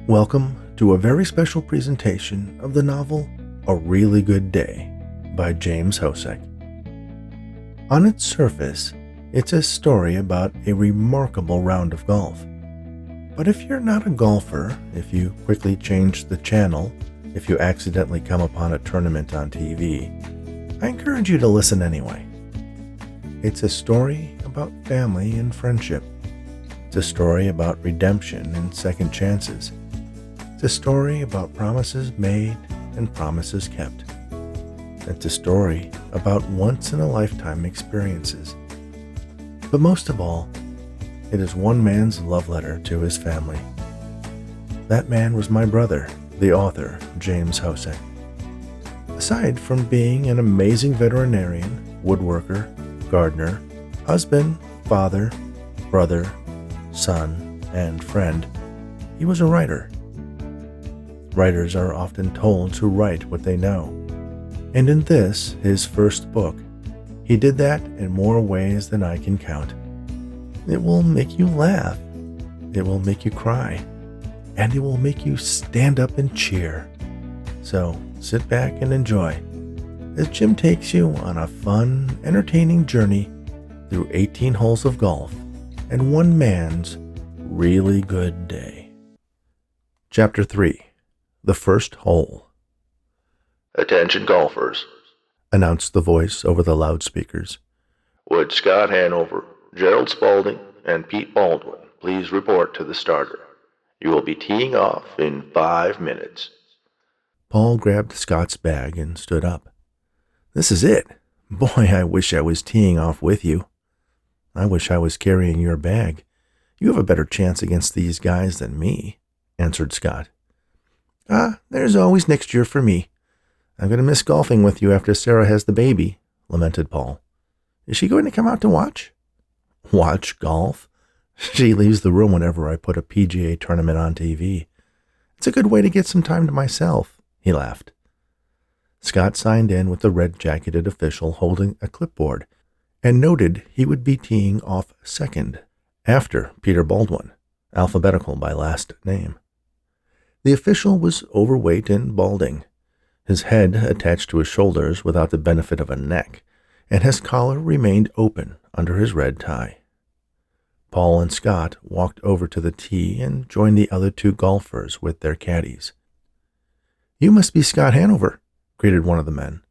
Welcome to a very special presentation of the novel A Really Good Day by James Hosek. On its surface, it's a story about a remarkable round of golf. But if you're not a golfer, if you quickly change the channel, if you accidentally come upon a tournament on TV, I encourage you to listen anyway. It's a story about family and friendship. It's a story about redemption and second chances. It's a story about promises made and promises kept. It's a story about once-in-a-lifetime experiences. But most of all, it is one man's love letter to his family. That man was my brother, the author, James Hosek. Aside from being an amazing veterinarian, woodworker, gardener, husband, father, brother, son, and friend, he was a writer. Writers are often told to write what they know. And in this, his first book, he did that in more ways than I can count. It will make you laugh. It will make you cry. And it will make you stand up and cheer. So sit back and enjoy as Jim takes you on a fun, entertaining journey through 18 holes of golf and one man's really good day. Chapter 3. The First Hole. "Attention golfers," announced the voice over the loudspeakers. "Would Scott Hanover, Gerald Spaulding, and Pete Baldwin please report to the starter? You will be teeing off in 5 minutes. Paul grabbed Scott's bag and stood up. "This is it. Boy, I wish I was teeing off with you. I wish I was carrying your bag. You have a better chance against these guys than me," answered Scott. There's always next year for me. I'm going to miss golfing with you after Sarah has the baby," lamented Paul. "Is she going to come out to watch?" "Watch golf? She leaves the room whenever I put a PGA tournament on TV. It's a good way to get some time to myself," he laughed. Scott signed in with the red-jacketed official holding a clipboard and noted he would be teeing off second, after Peter Baldwin, alphabetical by last name. The official was overweight and balding, his head attached to his shoulders without the benefit of a neck, and his collar remained open under his red tie. Paul and Scott walked over to the tee and joined the other two golfers with their caddies. "You must be Scott Hanover," greeted one of the men.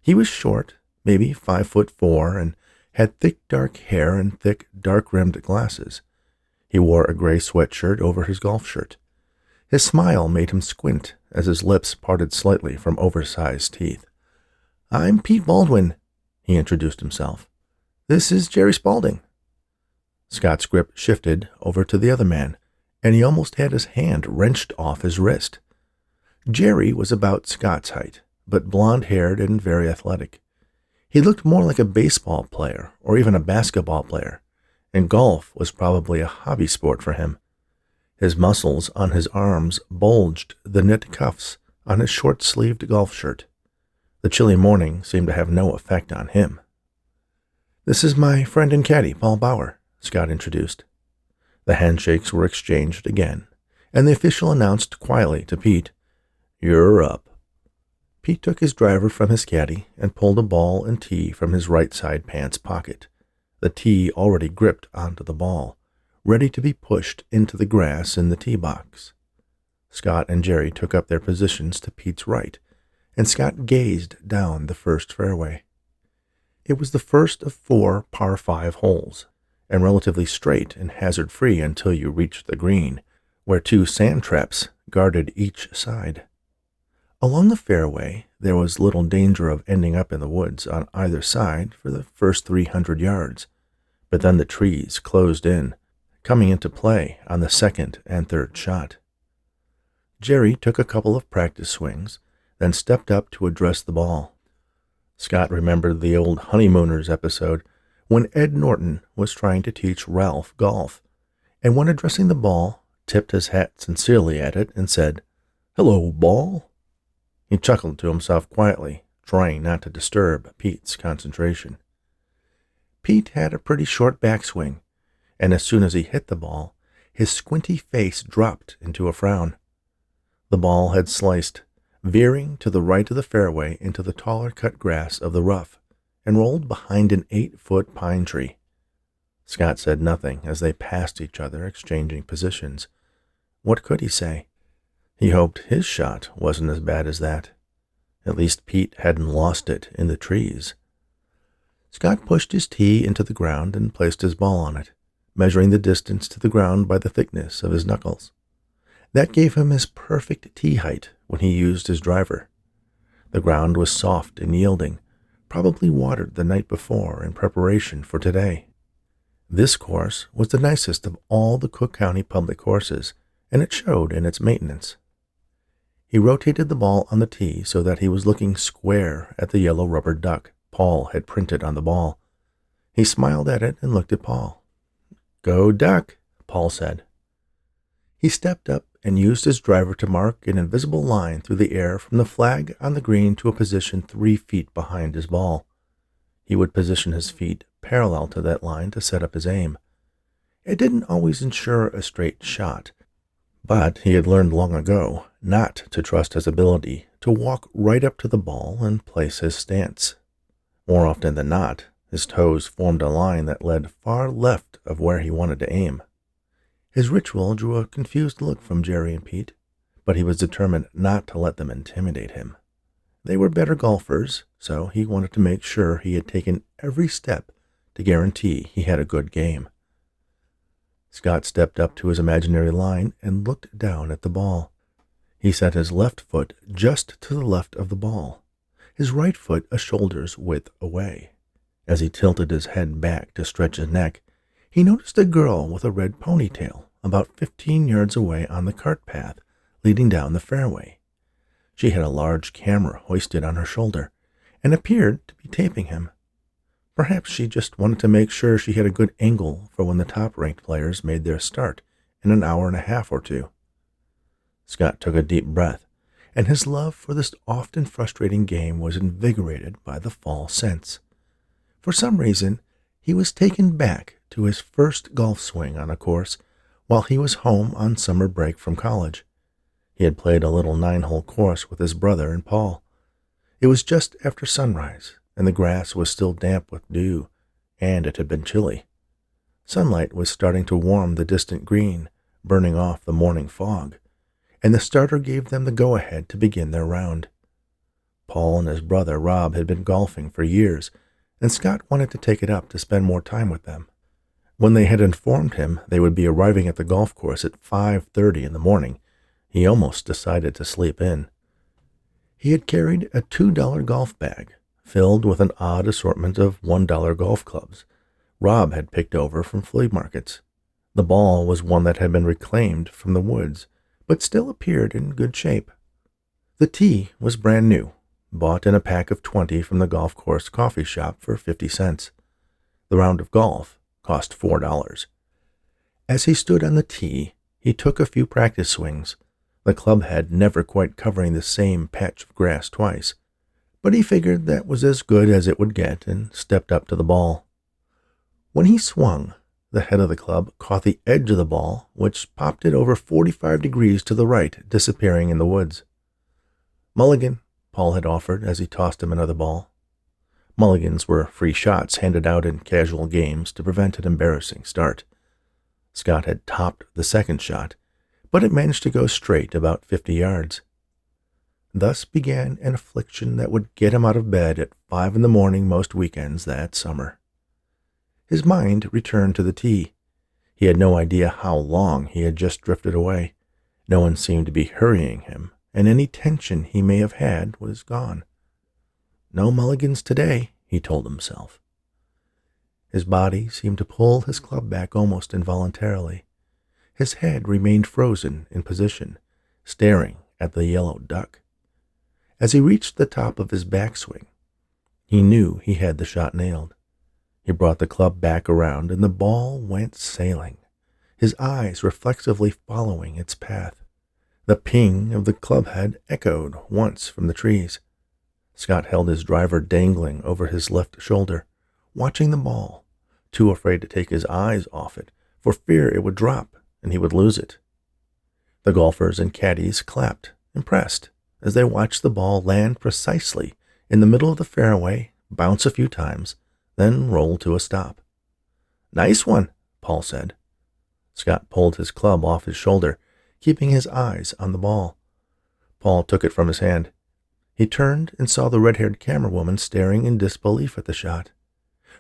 He was short, maybe 5'4", and had thick dark hair and thick dark-rimmed glasses. He wore a gray sweatshirt over his golf shirt. His smile made him squint as his lips parted slightly from oversized teeth. "I'm Pete Baldwin," he introduced himself. "This is Jerry Spaulding." Scott's grip shifted over to the other man, and he almost had his hand wrenched off his wrist. Jerry was about Scott's height, but blonde-haired and very athletic. He looked more like a baseball player or even a basketball player, and golf was probably a hobby sport for him. His muscles on his arms bulged the knit cuffs on his short-sleeved golf shirt. The chilly morning seemed to have no effect on him. "This is my friend and caddy, Paul Bauer," Scott introduced. The handshakes were exchanged again, and the official announced quietly to Pete, "You're up." Pete took his driver from his caddy and pulled a ball and tee from his right-side pants pocket, the tee already gripped onto the ball, ready to be pushed into the grass in the tee box. Scott and Jerry took up their positions to Pete's right, and Scott gazed down the first fairway. It was the first of 4 par-5 holes, and relatively straight and hazard-free until you reached the green, where 2 sand traps guarded each side. Along the fairway, there was little danger of ending up in the woods on either side for the first 300 yards, but then the trees closed in, coming into play on the second and third shot. Jerry took a couple of practice swings, then stepped up to address the ball. Scott remembered the old Honeymooners episode when Ed Norton was trying to teach Ralph golf, and when addressing the ball, tipped his hat sincerely at it and said, "Hello, ball." He chuckled to himself quietly, trying not to disturb Pete's concentration. Pete had a pretty short backswing, and as soon as he hit the ball, his squinty face dropped into a frown. The ball had sliced, veering to the right of the fairway into the taller cut grass of the rough, and rolled behind an 8-foot pine tree. Scott said nothing as they passed each other, exchanging positions. What could he say? He hoped his shot wasn't as bad as that. At least Pete hadn't lost it in the trees. Scott pushed his tee into the ground and placed his ball on it, measuring the distance to the ground by the thickness of his knuckles. That gave him his perfect tee height when he used his driver. The ground was soft and yielding, probably watered the night before in preparation for today. This course was the nicest of all the Cook County public courses, and it showed in its maintenance. He rotated the ball on the tee so that he was looking square at the yellow rubber duck Paul had printed on the ball. He smiled at it and looked at Paul. "Go duck," Paul said. He stepped up and used his driver to mark an invisible line through the air from the flag on the green to a position 3 feet behind his ball. He would position his feet parallel to that line to set up his aim. It didn't always ensure a straight shot, but he had learned long ago not to trust his ability to walk right up to the ball and place his stance. More often than not, his toes formed a line that led far left of where he wanted to aim. His ritual drew a confused look from Jerry and Pete, but he was determined not to let them intimidate him. They were better golfers, so he wanted to make sure he had taken every step to guarantee he had a good game. Scott stepped up to his imaginary line and looked down at the ball. He set his left foot just to the left of the ball, his right foot a shoulder's width away. As he tilted his head back to stretch his neck, he noticed a girl with a red ponytail about 15 yards away on the cart path leading down the fairway. She had a large camera hoisted on her shoulder and appeared to be taping him. Perhaps she just wanted to make sure she had a good angle for when the top-ranked players made their start in an hour and a half or two. Scott took a deep breath, and his love for this often frustrating game was invigorated by the fall sense. For some reason, he was taken back to his first golf swing on a course while he was home on summer break from college. He had played a little 9-hole course with his brother and Paul. It was just after sunrise, and the grass was still damp with dew, and it had been chilly. Sunlight was starting to warm the distant green, burning off the morning fog, and the starter gave them the go-ahead to begin their round. Paul and his brother Rob had been golfing for years, and Scott wanted to take it up to spend more time with them. When they had informed him they would be arriving at the golf course at 5:30 in the morning, he almost decided to sleep in. He had carried a $2 golf bag filled with an odd assortment of $1 golf clubs Rob had picked over from flea markets. The ball was one that had been reclaimed from the woods, but still appeared in good shape. The tee was brand new, bought in a pack of 20 from the golf course coffee shop for 50 cents. The round of golf cost $4. As he stood on the tee, he took a few practice swings, the club head never quite covering the same patch of grass twice, but he figured that was as good as it would get and stepped up to the ball. When he swung, the head of the club caught the edge of the ball, which popped it over 45 degrees to the right, disappearing in the woods. "Mulligan," Paul had offered as he tossed him another ball. Mulligans were free shots handed out in casual games to prevent an embarrassing start. Scott had topped the second shot, but it managed to go straight about 50 yards. Thus began an affliction that would get him out of bed at 5 in the morning most weekends that summer. His mind returned to the tee. He had no idea how long he had just drifted away. No one seemed to be hurrying him, and any tension he may have had was gone. No mulligans today, he told himself. His body seemed to pull his club back almost involuntarily. His head remained frozen in position, staring at the yellow duck. As he reached the top of his backswing, he knew he had the shot nailed. He brought the club back around, and the ball went sailing, his eyes reflexively following its path. The ping of the club head echoed once from the trees. Scott held his driver dangling over his left shoulder, watching the ball, too afraid to take his eyes off it for fear it would drop and he would lose it. The golfers and caddies clapped impressed as they watched the ball land precisely in the middle of the fairway, bounce a few times, then roll to a stop. "Nice one," Paul said. Scott pulled his club off his shoulder, keeping his eyes on the ball. Paul took it from his hand. He turned and saw the red-haired camera woman staring in disbelief at the shot.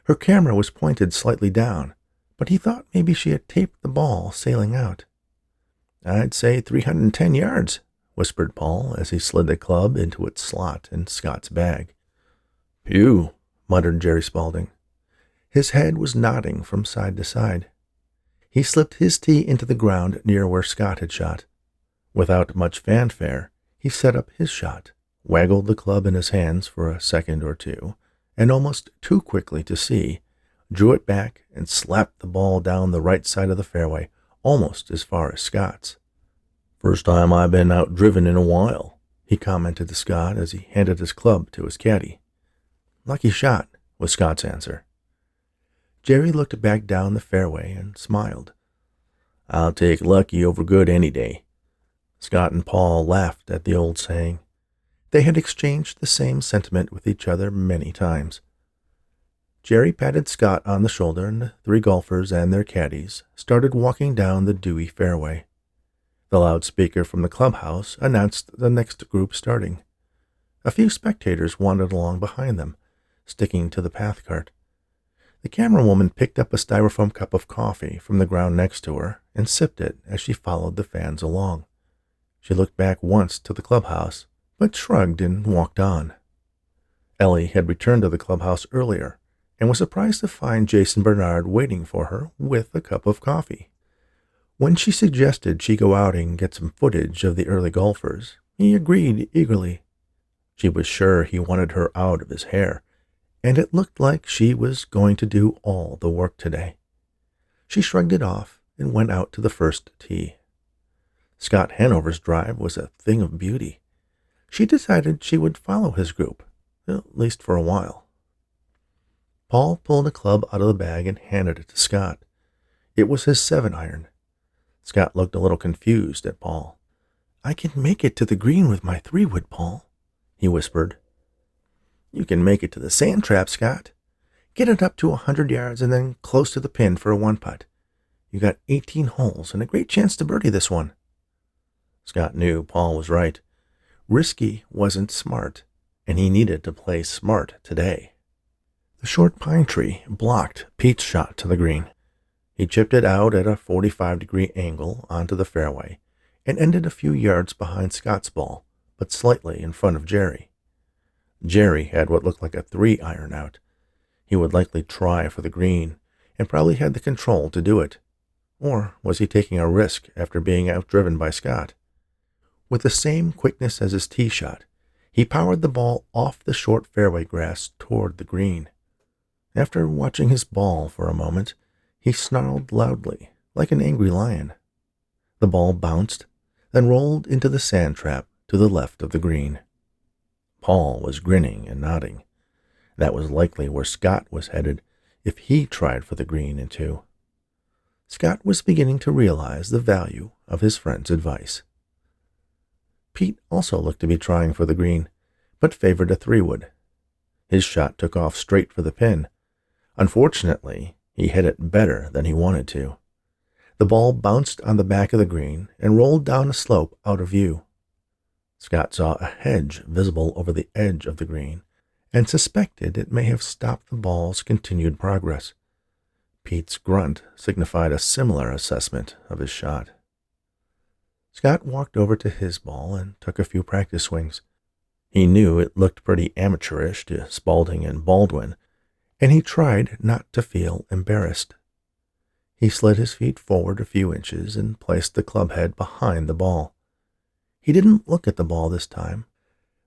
Her camera was pointed slightly down, but he thought maybe she had taped the ball sailing out. "I'd say 310 yards, whispered Paul as he slid the club into its slot in Scott's bag. "Phew," muttered Jerry Spaulding. His head was nodding from side to side. He slipped his tee into the ground near where Scott had shot. Without much fanfare, he set up his shot, waggled the club in his hands for a second or two, and almost too quickly to see, drew it back and slapped the ball down the right side of the fairway, almost as far as Scott's. "First time I've been outdriven in a while," he commented to Scott as he handed his club to his caddy. "Lucky shot," was Scott's answer. Jerry looked back down the fairway and smiled. "I'll take lucky over good any day." Scott and Paul laughed at the old saying. They had exchanged the same sentiment with each other many times. Jerry patted Scott on the shoulder, and the three golfers and their caddies started walking down the dewy fairway. The loudspeaker from the clubhouse announced the next group starting. A few spectators wandered along behind them, sticking to the path cart. The camera woman picked up a styrofoam cup of coffee from the ground next to her and sipped it as she followed the fans along. She looked back once to the clubhouse, but shrugged and walked on. Ellie had returned to the clubhouse earlier and was surprised to find Jason Bernard waiting for her with a cup of coffee. When she suggested she go out and get some footage of the early golfers, he agreed eagerly. She was sure he wanted her out of his hair, and it looked like she was going to do all the work today. She shrugged it off and went out to the first tee. Scott Hanover's drive was a thing of beauty. She decided she would follow his group, at least for a while. Paul pulled a club out of the bag and handed it to Scott. It was his 7-iron. Scott looked a little confused at Paul. "I can make it to the green with my 3-wood, Paul," he whispered. "You can make it to the sand trap, Scott. Get it up to 100 yards and then close to the pin for a 1-putt. You got 18 holes and a great chance to birdie this one." Scott knew Paul was right. Risky wasn't smart, and he needed to play smart today. The short pine tree blocked Pete's shot to the green. He chipped it out at a 45-degree angle onto the fairway and ended a few yards behind Scott's ball, but slightly in front of Jerry. Jerry had what looked like a 3-iron out. He would likely try for the green and probably had the control to do it. Or was he taking a risk after being outdriven by Scott? With the same quickness as his tee shot, he powered the ball off the short fairway grass toward the green. After watching his ball for a moment, he snarled loudly, like an angry lion. The ball bounced, then rolled into the sand trap to the left of the green. Paul was grinning and nodding. That was likely where Scott was headed if he tried for the green in 2. Scott was beginning to realize the value of his friend's advice. Pete also looked to be trying for the green, but favored a 3-wood. His shot took off straight for the pin. Unfortunately, he hit it better than he wanted to. The ball bounced on the back of the green and rolled down a slope out of view. Scott saw a hedge visible over the edge of the green and suspected it may have stopped the ball's continued progress. Pete's grunt signified a similar assessment of his shot. Scott walked over to his ball and took a few practice swings. He knew it looked pretty amateurish to Spaulding and Baldwin, and he tried not to feel embarrassed. He slid his feet forward a few inches and placed the club head behind the ball. He didn't look at the ball this time,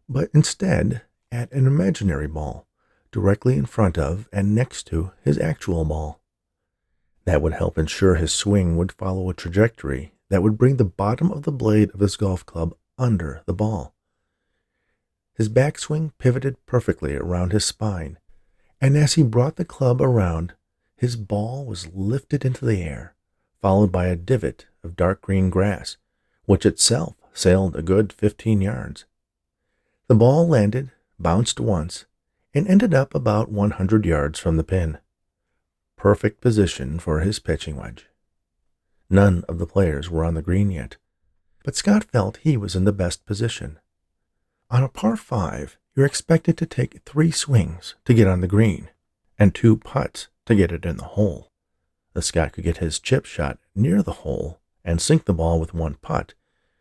but instead at an imaginary ball directly in front of and next to his actual ball. That would help ensure his swing would follow a trajectory that would bring the bottom of the blade of his golf club under the ball. His backswing pivoted perfectly around his spine, and as he brought the club around, his ball was lifted into the air, followed by a divot of dark green grass, which itself sailed a good 15 yards. The ball landed, bounced once, and ended up about 100 yards from the pin. Perfect position for his pitching wedge. None of the players were on the green yet, but Scott felt he was in the best position. On a par 5, you're expected to take 3 swings to get on the green, and 2 putts to get it in the hole. If Scott could get his chip shot near the hole and sink the ball with 1 putt,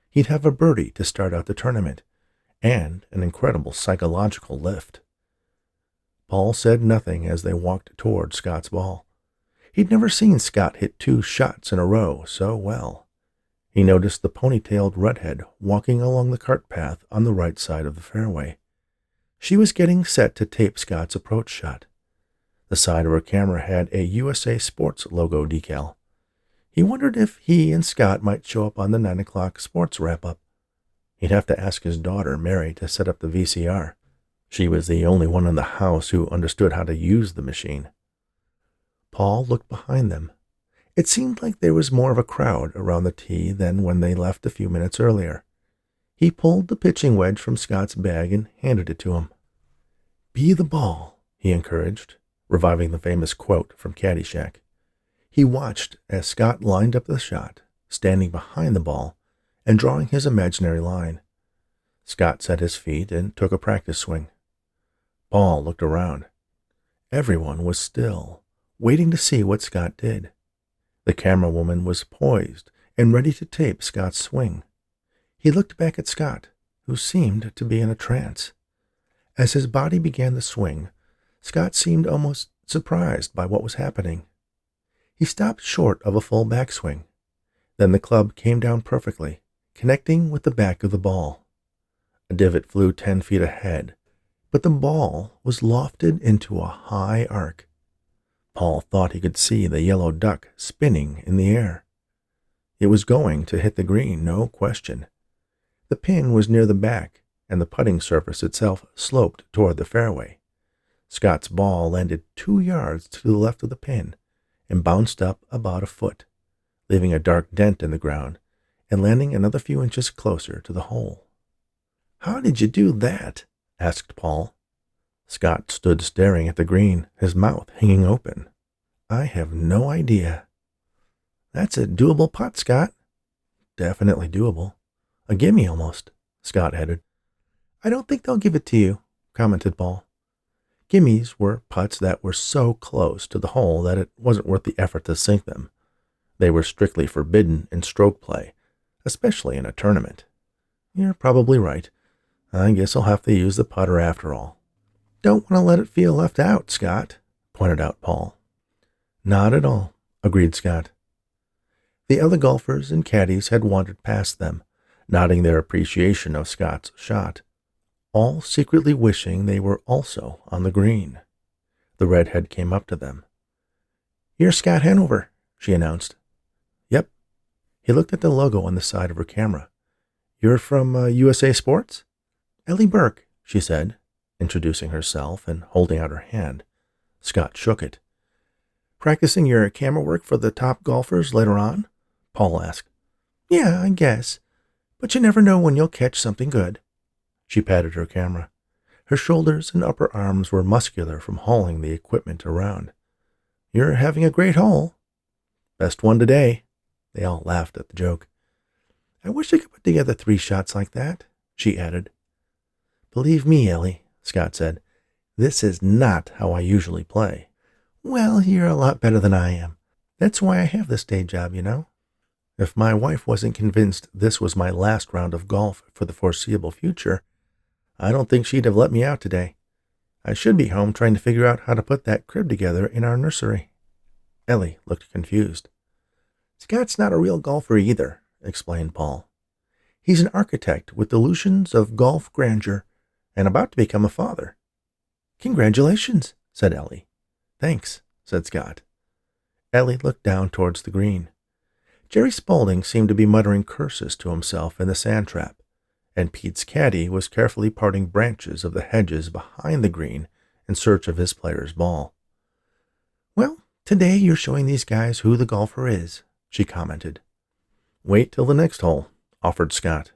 he'd have a birdie to start out the tournament, and an incredible psychological lift. Paul said nothing as they walked toward Scott's ball. He'd never seen Scott hit 2 shots in a row so well. He noticed the ponytailed redhead walking along the cart path on the right side of the fairway. She was getting set to tape Scott's approach shot. The side of her camera had a USA Sports logo decal. He wondered if he and Scott might show up on the 9 o'clock sports wrap-up. He'd have to ask his daughter, Mary, to set up the VCR. She was the only one in the house who understood how to use the machine. Paul looked behind them. It seemed like there was more of a crowd around the tee than when they left a few minutes earlier. He pulled the pitching wedge from Scott's bag and handed it to him. "Be the ball," he encouraged, reviving the famous quote from Caddyshack. He watched as Scott lined up the shot, standing behind the ball and drawing his imaginary line. Scott set his feet and took a practice swing. Paul looked around. Everyone was still, waiting to see what Scott did. The camera woman was poised and ready to tape Scott's swing. He looked back at Scott, who seemed to be in a trance. As his body began the swing, Scott seemed almost surprised by what was happening. He stopped short of a full backswing. Then the club came down perfectly, connecting with the back of the ball. A divot flew 10 feet ahead, but the ball was lofted into a high arc. Paul thought he could see the yellow duck spinning in the air. It was going to hit the green, no question. The pin was near the back, and the putting surface itself sloped toward the fairway. Scott's ball landed 2 yards to the left of the pin and bounced up about a foot, leaving a dark dent in the ground and landing another few inches closer to the hole. "How did you do that?" asked Paul. Scott stood staring at the green, his mouth hanging open. "I have no idea." "That's a doable putt, Scott." "Definitely doable. A gimme almost," Scott added. "I don't think they'll give it to you," commented Paul. Gimmies were putts that were so close to the hole that it wasn't worth the effort to sink them. They were strictly forbidden in stroke play, especially in a tournament. "You're probably right. I guess I'll have to use the putter after all." "Don't want to let it feel left out, Scott," pointed out Paul. "Not at all," agreed Scott. The other golfers and caddies had wandered past them, nodding their appreciation of Scott's shot, all secretly wishing they were also on the green. The redhead came up to them. "You're Scott Hanover," she announced. "Yep." He looked at the logo on the side of her camera. "You're from USA Sports?" "Ellie Burke," she said, introducing herself and holding out her hand. Scott shook it. "Practicing your camera work for the top golfers later on?" Paul asked. "Yeah, I guess. But you never know when you'll catch something good." She patted her camera. Her shoulders and upper arms were muscular from hauling the equipment around. "You're having a great hole." "Best one today." They all laughed at the joke. "I wish I could put together 3 shots like that," she added. "Believe me, Ellie," Scott said, "this is not how I usually play." "Well, you're a lot better than I am. That's why I have this day job, you know. If my wife wasn't convinced this was my last round of golf for the foreseeable future, I don't think she'd have let me out today. I should be home trying to figure out how to put that crib together in our nursery." Ellie looked confused. "Scott's not a real golfer either," explained Paul. "He's an architect with delusions of golf grandeur and about to become a father." "Congratulations," said Ellie. "Thanks," said Scott. Ellie looked down towards the green. Jerry Spaulding seemed to be muttering curses to himself in the sand trap, and Pete's caddy was carefully parting branches of the hedges behind the green in search of his player's ball. "Well, today you're showing these guys who the golfer is," she commented. "Wait till the next hole," offered Scott.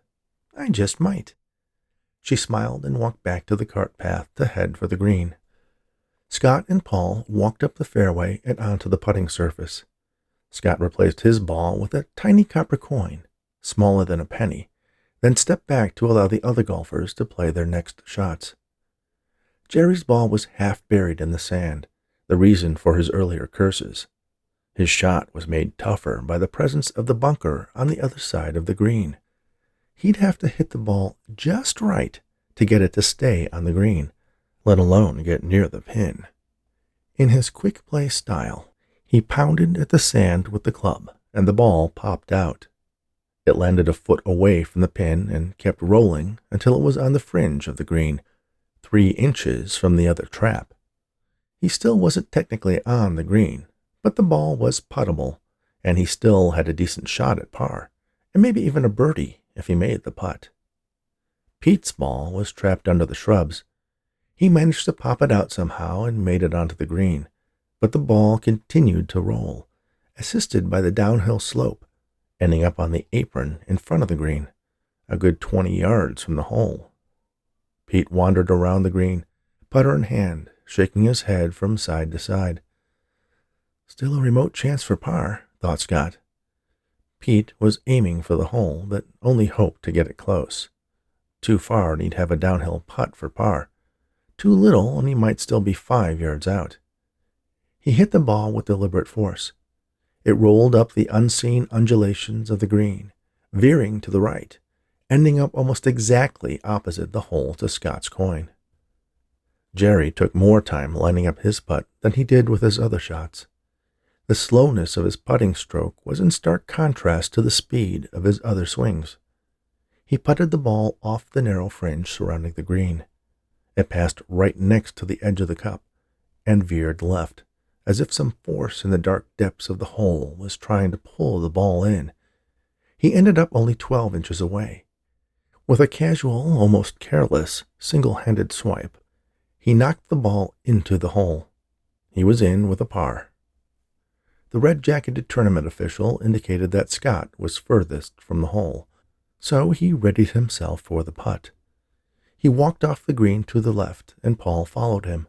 I just might." She smiled and walked back to the cart path to head for the green. Scott and Paul walked up the fairway and onto the putting surface. Scott replaced his ball with a tiny copper coin, smaller than a penny, then stepped back to allow the other golfers to play their next shots. Jerry's ball was half buried in the sand, the reason for his earlier curses. His shot was made tougher by the presence of the bunker on the other side of the green. He'd have to hit the ball just right to get it to stay on the green, let alone get near the pin. In his quick play style, he pounded at the sand with the club, and the ball popped out. It landed a foot away from the pin and kept rolling until it was on the fringe of the green, 3 inches from the other trap. He still wasn't technically on the green, but the ball was puttable, and he still had a decent shot at par, and maybe even a birdie if he made the putt. Pete's ball was trapped under the shrubs. He managed to pop it out somehow and made it onto the green, but the ball continued to roll, assisted by the downhill slope, ending up on the apron in front of the green, a good 20 yards from the hole. Pete wandered around the green, putter in hand, shaking his head from side to side. Still a remote chance for par, thought Scott. Pete was aiming for the hole, but only hoped to get it close. Too far and he'd have a downhill putt for par. Too little and he might still be 5 yards out. He hit the ball with deliberate force. It rolled up the unseen undulations of the green, veering to the right, ending up almost exactly opposite the hole to Scott's coin. Jerry took more time lining up his putt than he did with his other shots. The slowness of his putting stroke was in stark contrast to the speed of his other swings. He putted the ball off the narrow fringe surrounding the green. It passed right next to the edge of the cup and veered left, as if some force in the dark depths of the hole was trying to pull the ball in. He ended up only 12 inches away. With a casual, almost careless, single-handed swipe, he knocked the ball into the hole. He was in with a par. The red-jacketed tournament official indicated that Scott was furthest from the hole, so he readied himself for the putt. He walked off the green to the left, and Paul followed him.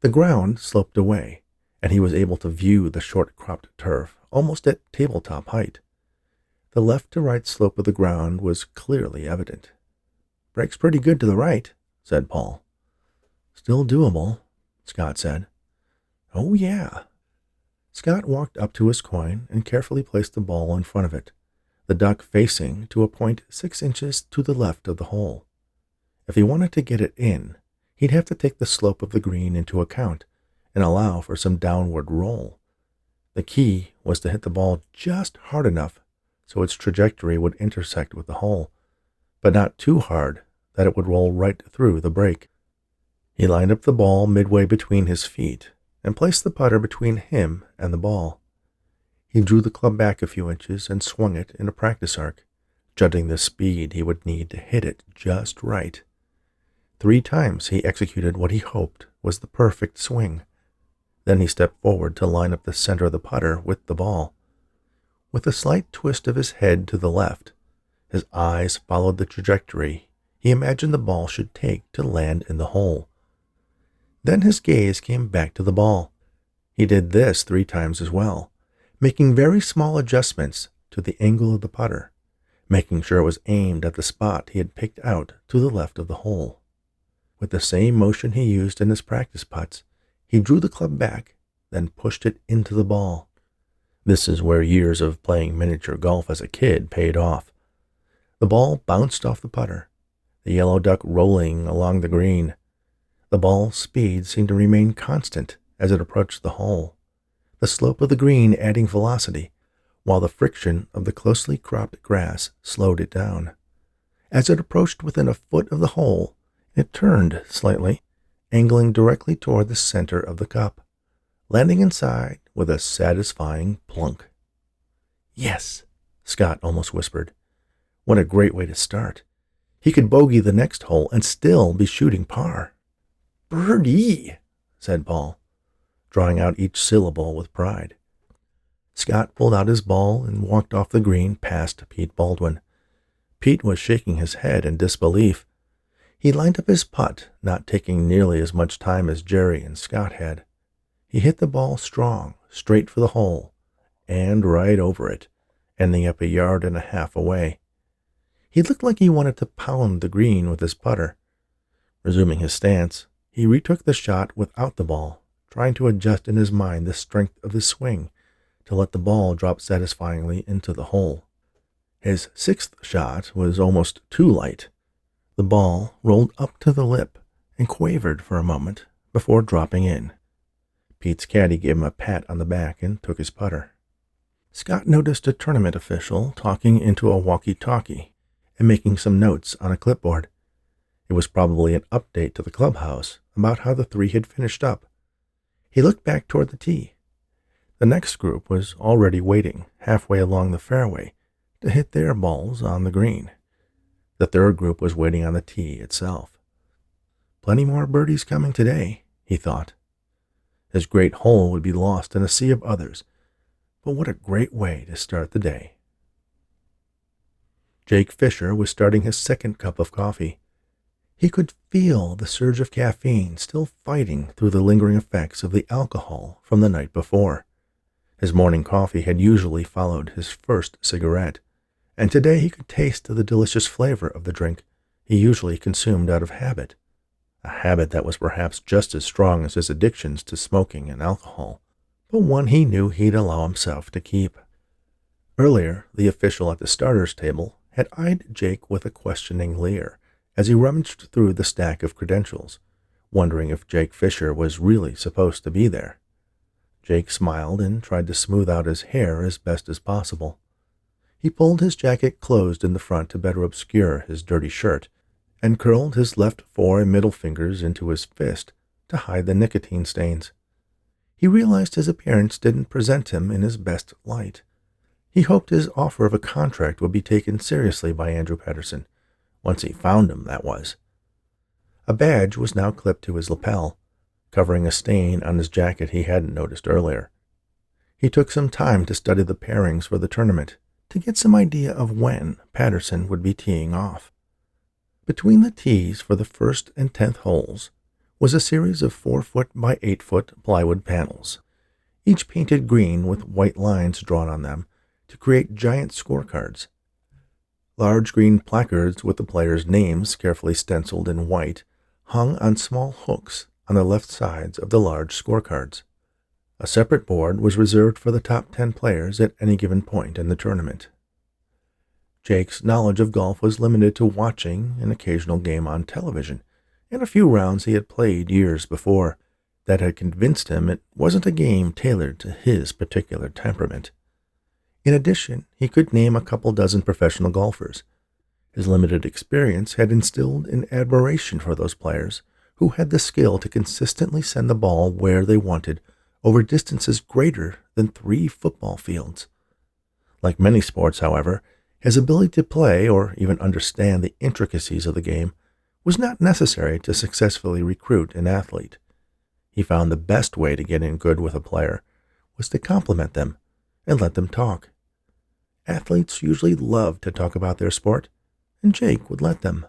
The ground sloped away, and he was able to view the short-cropped turf almost at tabletop height. The left-to-right slope of the ground was clearly evident. "Breaks pretty good to the right," said Paul. "Still doable," Scott said. "Oh, yeah." Scott walked up to his coin and carefully placed the ball in front of it, the duck facing to a point 6 inches to the left of the hole. If he wanted to get it in, he'd have to take the slope of the green into account and allow for some downward roll. The key was to hit the ball just hard enough so its trajectory would intersect with the hole, but not too hard that it would roll right through the break. He lined up the ball midway between his feet and placed the putter between him and the ball. He drew the club back a few inches and swung it in a practice arc, judging the speed he would need to hit it just right. 3 times he executed what he hoped was the perfect swing. Then he stepped forward to line up the center of the putter with the ball. With a slight twist of his head to the left, his eyes followed the trajectory he imagined the ball should take to land in the hole. Then his gaze came back to the ball. He did this 3 times as well, making very small adjustments to the angle of the putter, making sure it was aimed at the spot he had picked out to the left of the hole. With the same motion he used in his practice putts, he drew the club back, then pushed it into the ball. This is where years of playing miniature golf as a kid paid off. The ball bounced off the putter, the yellow duck rolling along the green. The ball's speed seemed to remain constant as it approached the hole, the slope of the green adding velocity, while the friction of the closely cropped grass slowed it down. As it approached within a foot of the hole, it turned slightly, angling directly toward the center of the cup, landing inside with a satisfying plunk. "Yes," Scott almost whispered. What a great way to start. He could bogey the next hole and still be shooting par. "Birdie," said Paul, drawing out each syllable with pride. Scott pulled out his ball and walked off the green past Pete Baldwin. Pete was shaking his head in disbelief. He lined up his putt, not taking nearly as much time as Jerry and Scott had. He hit the ball strong, straight for the hole, and right over it, ending up 1.5 yards away. He looked like he wanted to pound the green with his putter. Resuming his stance, he retook the shot without the ball, trying to adjust in his mind the strength of his swing to let the ball drop satisfyingly into the hole. His sixth shot was almost too light. The ball rolled up to the lip and quavered for a moment before dropping in. Pete's caddy gave him a pat on the back and took his putter. Scott noticed a tournament official talking into a walkie-talkie and making some notes on a clipboard. It was probably an update to the clubhouse about how the three had finished up. He looked back toward the tee. The next group was already waiting halfway along the fairway to hit their balls on the green. The third group was waiting on the tee itself. Plenty more birdies coming today, he thought. His great hole would be lost in a sea of others, but what a great way to start the day. Jake Fisher was starting his second cup of coffee. He could feel the surge of caffeine still fighting through the lingering effects of the alcohol from the night before. His morning coffee had usually followed his first cigarette, and today he could taste the delicious flavor of the drink he usually consumed out of habit, a habit that was perhaps just as strong as his addictions to smoking and alcohol, but one he knew he'd allow himself to keep. Earlier, the official at the starters table had eyed Jake with a questioning leer as he rummaged through the stack of credentials, wondering if Jake Fisher was really supposed to be there. Jake smiled and tried to smooth out his hair as best as possible. He pulled his jacket closed in the front to better obscure his dirty shirt, and curled his left fore and middle fingers into his fist to hide the nicotine stains. He realized his appearance didn't present him in his best light. He hoped his offer of a contract would be taken seriously by Andrew Patterson, once he found him, that was. A badge was now clipped to his lapel, covering a stain on his jacket he hadn't noticed earlier. He took some time to study the pairings for the tournament, to get some idea of when Patterson would be teeing off. Between the tees for the first and 10th holes was a series of 4-foot by 8-foot plywood panels, each painted green with white lines drawn on them to create giant scorecards. Large green placards with the players' names carefully stenciled in white hung on small hooks on the left sides of the large scorecards. A separate board was reserved for the top 10 players at any given point in the tournament. Jake's knowledge of golf was limited to watching an occasional game on television and a few rounds he had played years before that had convinced him it wasn't a game tailored to his particular temperament. In addition, he could name a couple dozen professional golfers. His limited experience had instilled an admiration for those players who had the skill to consistently send the ball where they wanted over distances greater than 3 football fields. Like many sports, however, his ability to play or even understand the intricacies of the game was not necessary to successfully recruit an athlete. He found the best way to get in good with a player was to compliment them and let them talk. Athletes usually loved to talk about their sport, and Jake would let them.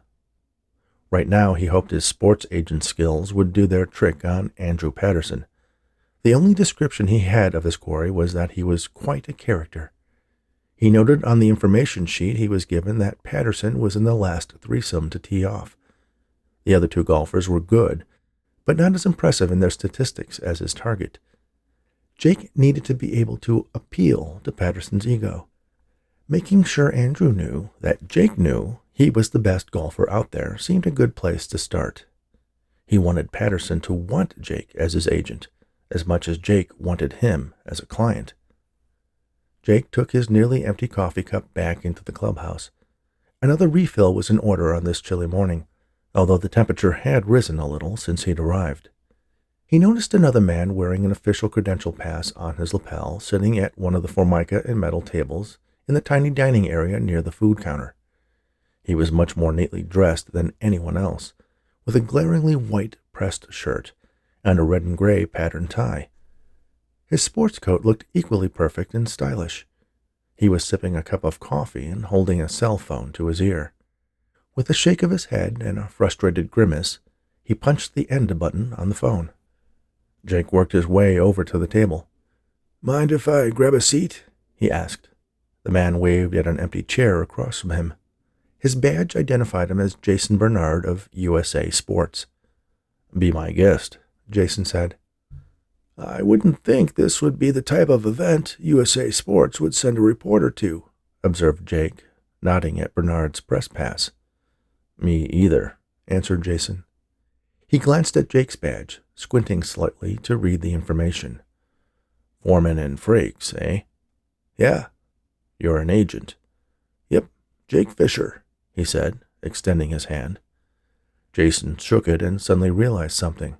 Right now, he hoped his sports agent skills would do their trick on Andrew Patterson. The only description he had of his quarry was that he was quite a character. He noted on the information sheet he was given that Patterson was in the last threesome to tee off. The other 2 golfers were good, but not as impressive in their statistics as his target. Jake needed to be able to appeal to Patterson's ego. Making sure Andrew knew that Jake knew he was the best golfer out there seemed a good place to start. He wanted Patterson to want Jake as his agent, as much as Jake wanted him as a client. Jake took his nearly empty coffee cup back into the clubhouse. Another refill was in order on this chilly morning, although the temperature had risen a little since he'd arrived. He noticed another man wearing an official credential pass on his lapel sitting at one of the formica and metal tables in the tiny dining area near the food counter. He was much more neatly dressed than anyone else, with a glaringly white pressed shirt and a red and gray patterned tie. His sports coat looked equally perfect and stylish. He was sipping a cup of coffee and holding a cell phone to his ear. With a shake of his head and a frustrated grimace, he punched the end button on the phone. Jake worked his way over to the table. "Mind if I grab a seat?" he asked. The man waved at an empty chair across from him. His badge identified him as Jason Bernard of USA Sports. "Be my guest," Jason said. "I wouldn't think this would be the type of event USA Sports would send a reporter to," observed Jake, nodding at Bernard's press pass. "Me either," answered Jason. He glanced at Jake's badge, squinting slightly to read the information. "Foreman and Frakes, eh?" "Yeah." "You're an agent?" "Yep, Jake Fisher," he said, extending his hand. Jason shook it and suddenly realized something.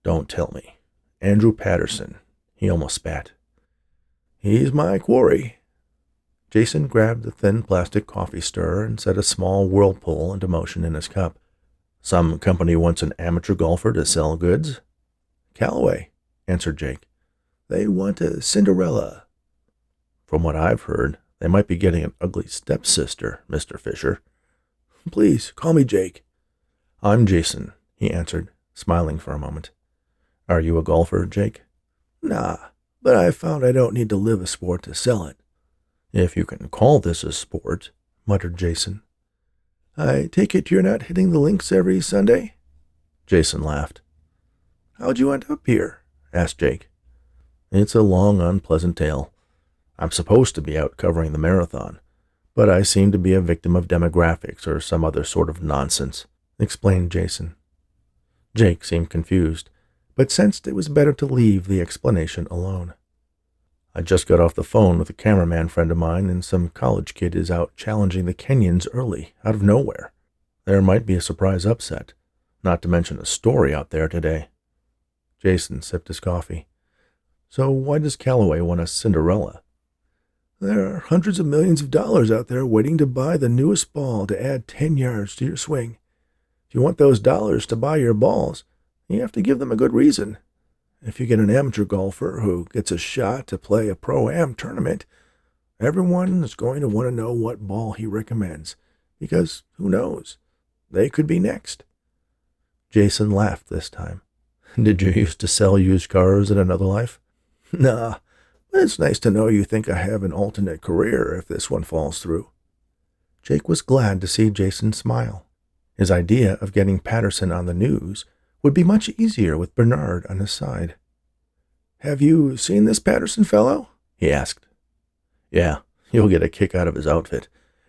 "Don't tell me. Andrew Patterson," he almost spat. "He's my quarry." Jason grabbed the thin plastic coffee stirrer and set a small whirlpool into motion in his cup. "Some company wants an amateur golfer to sell goods?" "Callaway," answered Jake. "They want a Cinderella." "From what I've heard, they might be getting an ugly stepsister, Mr. Fisher." "Please, call me Jake." "I'm Jason," he answered, smiling for a moment. "Are you a golfer, Jake?" "Nah, but I found I don't need to live a sport to sell it." "If you can call this a sport," muttered Jason. "I take it you're not hitting the links every Sunday?" Jason laughed. "How'd you end up here?" asked Jake. "It's a long, unpleasant tale. I'm supposed to be out covering the marathon, but I seem to be a victim of demographics or some other sort of nonsense," explained Jason. Jake seemed confused, but sensed it was better to leave the explanation alone. "I just got off the phone with a cameraman friend of mine, and some college kid is out challenging the Kenyans early, out of nowhere. There might be a surprise upset, not to mention a story out there today." Jason sipped his coffee. "So why does Callaway want a Cinderella?" "There are hundreds of millions of dollars out there waiting to buy the newest ball to add 10 yards to your swing. If you want those dollars to buy your balls, you have to give them a good reason. If you get an amateur golfer who gets a shot to play a Pro-Am tournament, everyone is going to want to know what ball he recommends, because who knows, they could be next." Jason laughed this time. "Did you used to sell used cars in another life?" "Nah, but it's nice to know you think I have an alternate career if this one falls through." Jake was glad to see Jason smile. His idea of getting Patterson on the news would be much easier with Bernard on his side. "Have you seen this Patterson fellow?" he asked. "Yeah, you'll get a kick out of his outfit.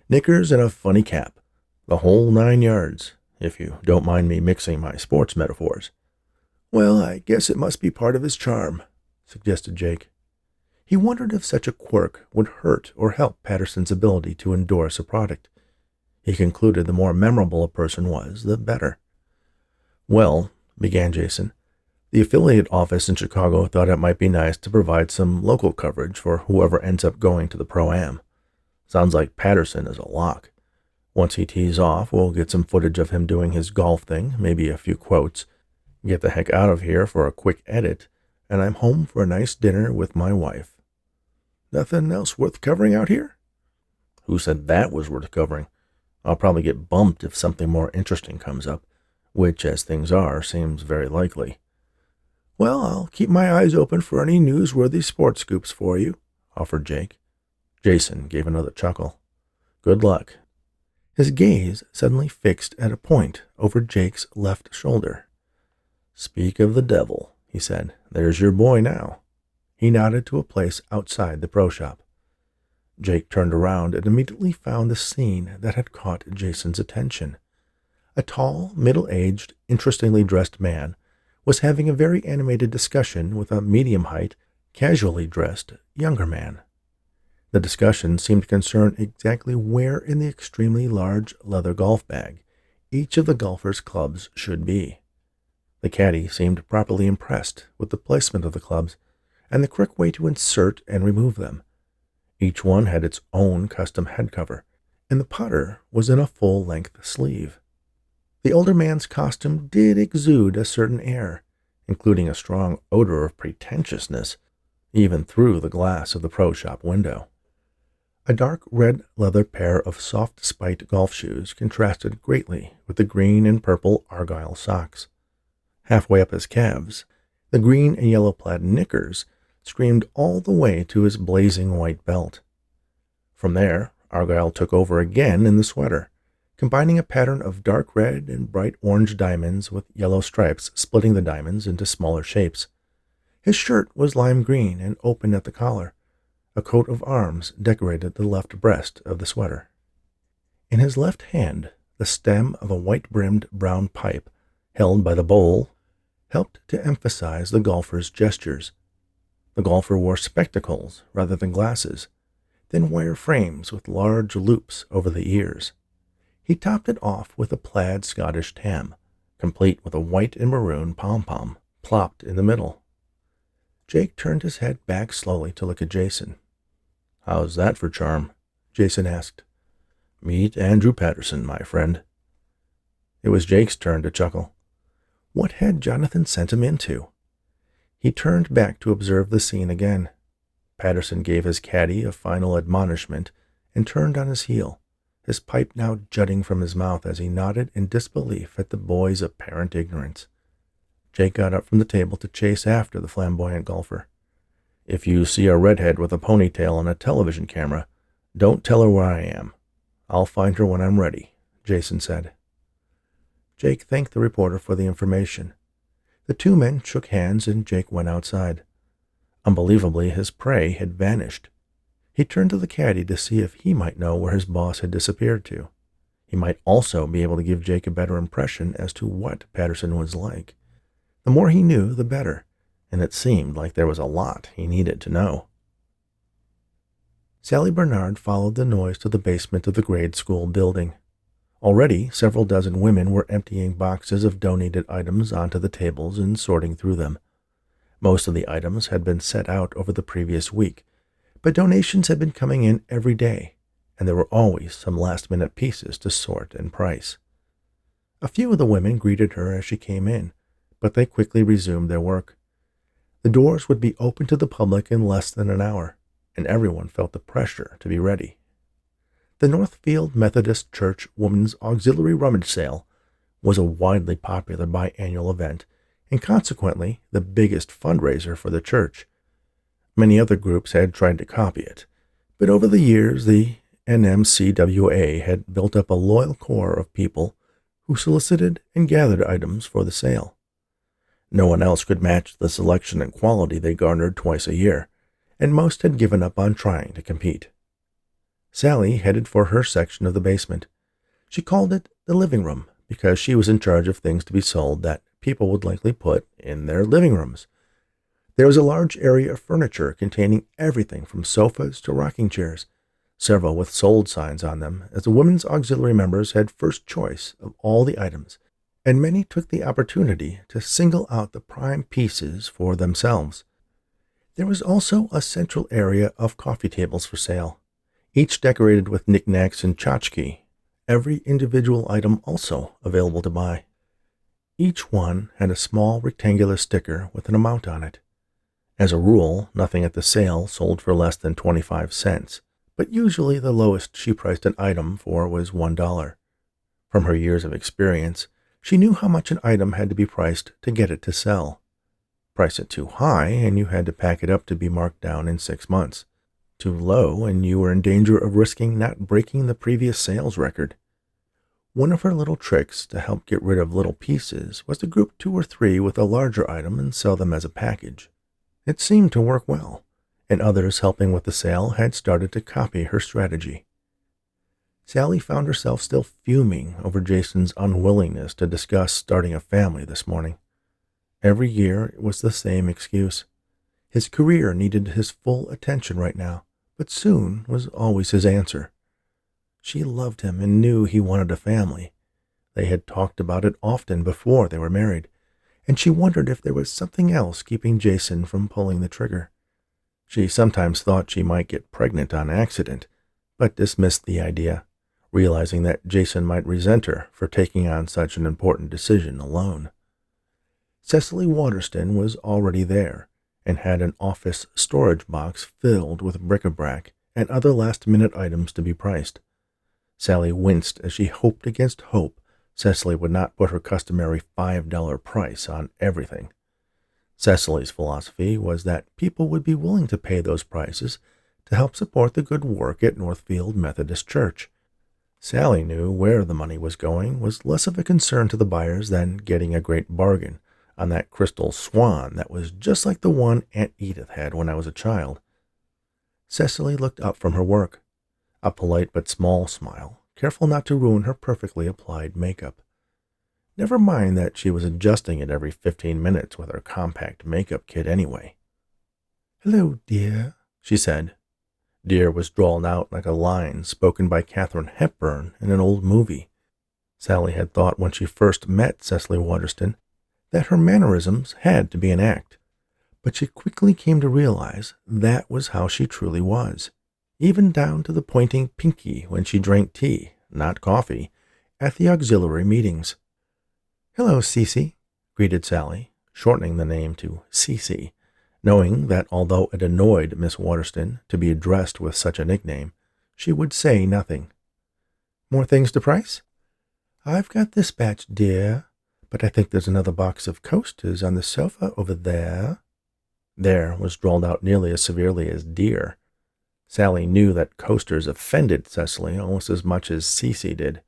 Knickers and a funny cap. The whole 9 yards, if you don't mind me mixing my sports metaphors." "Well, I guess it must be part of his charm," suggested Jake. He wondered if such a quirk would hurt or help Patterson's ability to endorse a product. He concluded the more memorable a person was, the better. "Well," began Jason, "the affiliate office in Chicago thought it might be nice to provide some local coverage for whoever ends up going to the Pro-Am. Sounds like Patterson is a lock. Once he tees off, we'll get some footage of him doing his golf thing, maybe a few quotes, get the heck out of here for a quick edit, and I'm home for a nice dinner with my wife." "Nothing else worth covering out here?" "Who said that was worth covering? I'll probably get bumped if something more interesting comes up, which, as things are, seems very likely." "Well, I'll keep my eyes open for any newsworthy sports scoops for you," offered Jake. Jason gave another chuckle. "Good luck." His gaze suddenly fixed at a point over Jake's left shoulder. "Speak of the devil," he said. "There's your boy now." He nodded to a place outside the pro shop. Jake turned around and immediately found the scene that had caught Jason's attention. A tall, middle-aged, interestingly dressed man was having a very animated discussion with a medium-height, casually dressed younger man. The discussion seemed to concern exactly where in the extremely large leather golf bag each of the golfer's clubs should be. The caddy seemed properly impressed with the placement of the clubs and the correct way to insert and remove them. Each one had its own custom head cover, and the putter was in a full-length sleeve. The older man's costume did exude a certain air, including a strong odor of pretentiousness, even through the glass of the pro shop window. A dark red leather pair of soft spiked golf shoes contrasted greatly with the green and purple argyle socks. Halfway up his calves, the green and yellow plaid knickers streamed all the way to his blazing white belt. From there, Argyle took over again in the sweater, combining a pattern of dark red and bright orange diamonds with yellow stripes splitting the diamonds into smaller shapes. His shirt was lime green and open at the collar. A coat of arms decorated the left breast of the sweater. In his left hand, the stem of a white-brimmed brown pipe, held by the bowl, helped to emphasize the golfer's gestures. The golfer wore spectacles rather than glasses, thin wire frames with large loops over the ears. He topped it off with a plaid Scottish tam, complete with a white and maroon pom-pom plopped in the middle. Jake turned his head back slowly to look at Jason. "How's that for charm?" Jason asked. "Meet Andrew Patterson, my friend." It was Jake's turn to chuckle. What had Jonathan sent him into? He turned back to observe the scene again. Patterson gave his caddy a final admonishment and turned on his heel, his pipe now jutting from his mouth as he nodded in disbelief at the boy's apparent ignorance. Jake got up from the table to chase after the flamboyant golfer. "If you see a redhead with a ponytail and a television camera, don't tell her where I am. I'll find her when I'm ready," Jason said. Jake thanked the reporter for the information. The two men shook hands and Jake went outside. Unbelievably, his prey had vanished. He turned to the caddy to see if he might know where his boss had disappeared to. He might also be able to give Jake a better impression as to what Patterson was like. The more he knew, the better, and it seemed like there was a lot he needed to know. Sally Bernard followed the noise to the basement of the grade school building. Already, several dozen women were emptying boxes of donated items onto the tables and sorting through them. Most of the items had been set out over the previous week, but donations had been coming in every day, and there were always some last-minute pieces to sort and price. A few of the women greeted her as she came in, but they quickly resumed their work. The doors would be open to the public in less than an hour, and everyone felt the pressure to be ready. The Northfield Methodist Church Women's Auxiliary Rummage Sale was a widely popular biannual event, and consequently the biggest fundraiser for the church. Many other groups had tried to copy it, but over the years the NMCWA had built up a loyal core of people who solicited and gathered items for the sale. No one else could match the selection and quality they garnered twice a year, and most had given up on trying to compete. Sally headed for her section of the basement. She called it the living room because she was in charge of things to be sold that people would likely put in their living rooms. There was a large area of furniture containing everything from sofas to rocking chairs, several with sold signs on them, as the women's auxiliary members had first choice of all the items, and many took the opportunity to single out the prime pieces for themselves. There was also a central area of coffee tables for sale, each decorated with knickknacks and tchotchke, every individual item also available to buy. Each one had a small rectangular sticker with an amount on it. As a rule, nothing at the sale sold for less than 25 cents, but usually the lowest she priced an item for was $1. From her years of experience, she knew how much an item had to be priced to get it to sell. Price it too high, and you had to pack it up to be marked down in 6 months. Too low, and you were in danger of risking not breaking the previous sales record. One of her little tricks to help get rid of little pieces was to group 2 or 3 with a larger item and sell them as a package. It seemed to work well, and others helping with the sale had started to copy her strategy. Sally found herself still fuming over Jason's unwillingness to discuss starting a family this morning. Every year it was the same excuse. His career needed his full attention right now, but soon was always his answer. She loved him and knew he wanted a family. They had talked about it often before they were married, and she wondered if there was something else keeping Jason from pulling the trigger. She sometimes thought she might get pregnant on accident, but dismissed the idea, realizing that Jason might resent her for taking on such an important decision alone. Cecily Waterston was already there, and had an office storage box filled with bric-a-brac and other last-minute items to be priced. Sally winced as she hoped against hope Cecily would not put her customary $5 price on everything. Cecily's philosophy was that people would be willing to pay those prices to help support the good work at Northfield Methodist Church. Sally knew where the money was going was less of a concern to the buyers than getting a great bargain on that crystal swan that was just like the one Aunt Edith had when I was a child. Cecily looked up from her work, a polite but small smile, careful not to ruin her perfectly applied makeup. Never mind that she was adjusting it every 15 minutes with her compact makeup kit anyway. "Hello, dear," she said. Dear was drawn out like a line spoken by Katharine Hepburn in an old movie. Sally had thought when she first met Cecily Waterston that her mannerisms had to be an act, but she quickly came to realize that was how she truly was, even down to the pointing pinky when she drank tea, not coffee, at the auxiliary meetings. "Hello, Cece," greeted Sally, shortening the name to Cece, knowing that although it annoyed Miss Waterston to be addressed with such a nickname, she would say nothing. "More things to price?" "I've got this batch, dear, but I think there's another box of coasters on the sofa over there." There was drawled out nearly as severely as dear. Sally knew that coasters offended Cecily almost as much as Cece did.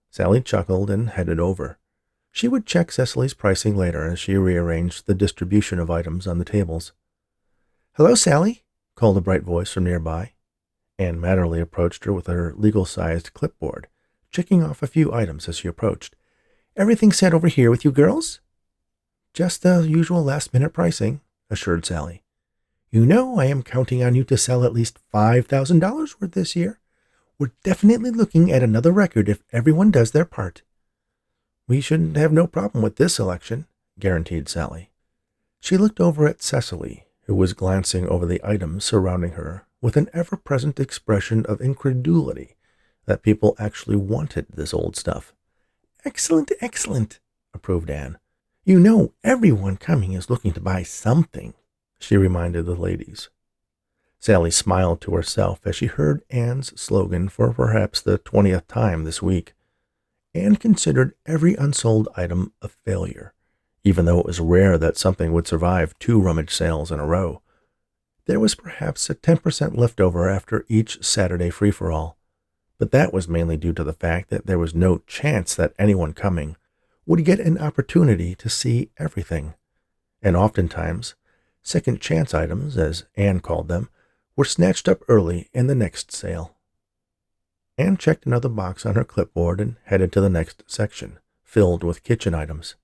Sally chuckled and headed over. She would check Cecily's pricing later as she rearranged the distribution of items on the tables. "Hello, Sally," called a bright voice from nearby. Anne Matterly approached her with her legal-sized clipboard, checking off a few items as she approached. "Everything set over here with you girls?" "Just the usual last-minute pricing," assured Sally. "You know I am counting on you to sell at least $5,000 worth this year. We're definitely looking at another record if everyone does their part." "We should have no problem with this selection," guaranteed Sally. She looked over at Cecily, who was glancing over the items surrounding her with an ever-present expression of incredulity that people actually wanted this old stuff. "Excellent, excellent," approved Anne. "You know everyone coming is looking to buy something," she reminded the ladies. Sally smiled to herself as she heard Anne's slogan for perhaps the 20th time this week. Anne considered every unsold item a failure, even though it was rare that something would survive 2 rummage sales in a row. There was perhaps a 10% leftover after each Saturday free-for-all, but that was mainly due to the fact that there was no chance that anyone coming would get an opportunity to see everything, and oftentimes, second chance items, as Anne called them, were snatched up early in the next sale. Anne checked another box on her clipboard and headed to the next section, filled with kitchen items.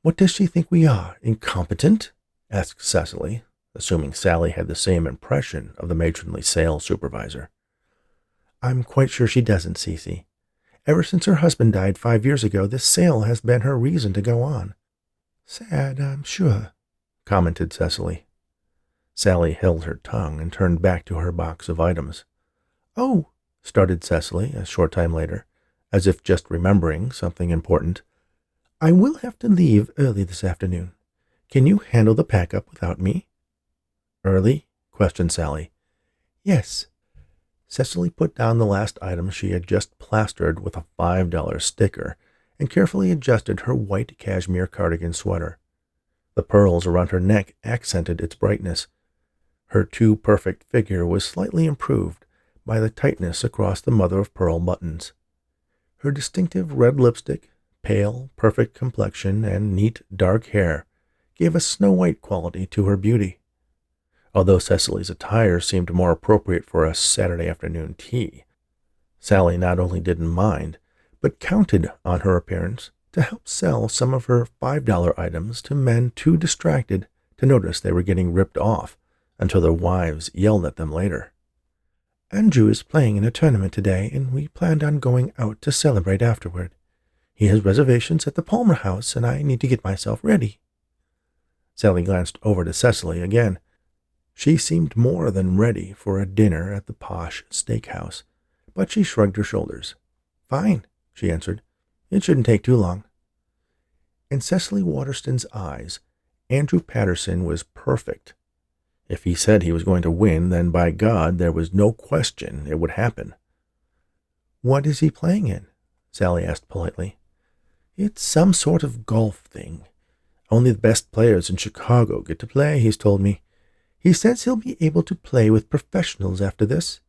"What does she think we are, incompetent?" asked Cecily, assuming Sally had the same impression of the matronly sales supervisor. "I'm quite sure she doesn't, Cece. Ever since her husband died 5 years ago, this sale has been her reason to go on." "Sad, I'm sure," commented Cecily. Sally held her tongue and turned back to her box of items. "Oh," started Cecily a short time later, as if just remembering something important. "I will have to leave early this afternoon. Can you handle the pack-up without me?" "Early?" questioned Sally. "Yes." Cecily put down the last item she had just plastered with a $5 sticker and carefully adjusted her white cashmere cardigan sweater. The pearls around her neck accented its brightness. Her too-perfect figure was slightly improved by the tightness across the mother-of-pearl buttons. Her distinctive red lipstick, pale, perfect complexion, and neat, dark hair gave a snow-white quality to her beauty. Although Cecily's attire seemed more appropriate for a Saturday afternoon tea, Sally not only didn't mind, but counted on her appearance to help sell some of her $5 items to men too distracted to notice they were getting ripped off until their wives yelled at them later. "Andrew is playing in a tournament today, and we planned on going out to celebrate afterward. He has reservations at the Palmer House, and I need to get myself ready." Sally glanced over to Cecily again. She seemed more than ready for a dinner at the posh steakhouse, but she shrugged her shoulders. "Fine," she answered. "It shouldn't take too long." In Cecily Waterston's eyes, Andrew Patterson was perfect. If he said he was going to win, then by God, there was no question it would happen. "What is he playing in?" Sally asked politely. "It's some sort of golf thing. Only the best players in Chicago get to play, he's told me. He says he'll be able to play with professionals after this.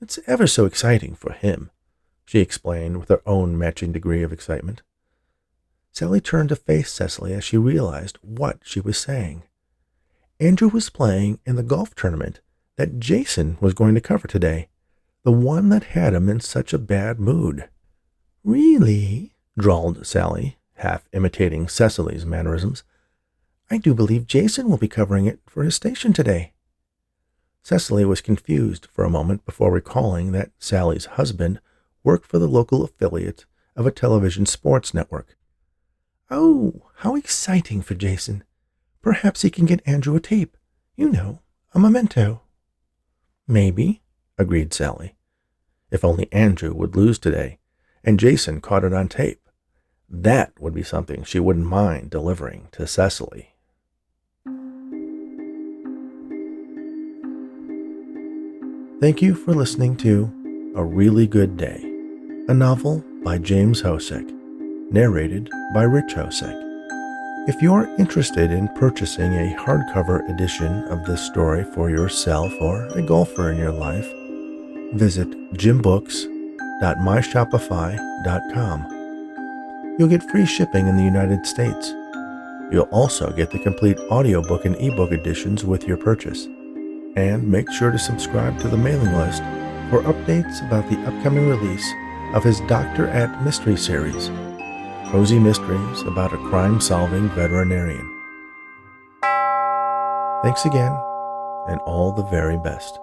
It's ever so exciting for him," she explained with her own matching degree of excitement. Sally turned to face Cecily as she realized what she was saying. Andrew was playing in the golf tournament that Jason was going to cover today, the one that had him in such a bad mood. "Really?" drawled Sally, half imitating Cecily's mannerisms. "I do believe Jason will be covering it for his station today." Cecily was confused for a moment before recalling that Sally's husband worked for the local affiliate of a television sports network. "Oh, how exciting for Jason. Perhaps he can get Andrew a tape. You know, a memento." "Maybe," agreed Sally. If only Andrew would lose today, and Jason caught it on tape. That would be something she wouldn't mind delivering to Cecily. Thank you for listening to A Really Good Day, a novel by James Hosek, narrated by Rich Hosek. If you're interested in purchasing a hardcover edition of this story for yourself or a golfer in your life, visit jimbooks.myshopify.com. You'll get free shipping in the United States. You'll also get the complete audiobook and ebook editions with your purchase. And make sure to subscribe to the mailing list for updates about the upcoming release of his Doctor at Mystery series, cozy mysteries about a crime-solving veterinarian. Thanks again, and all the very best.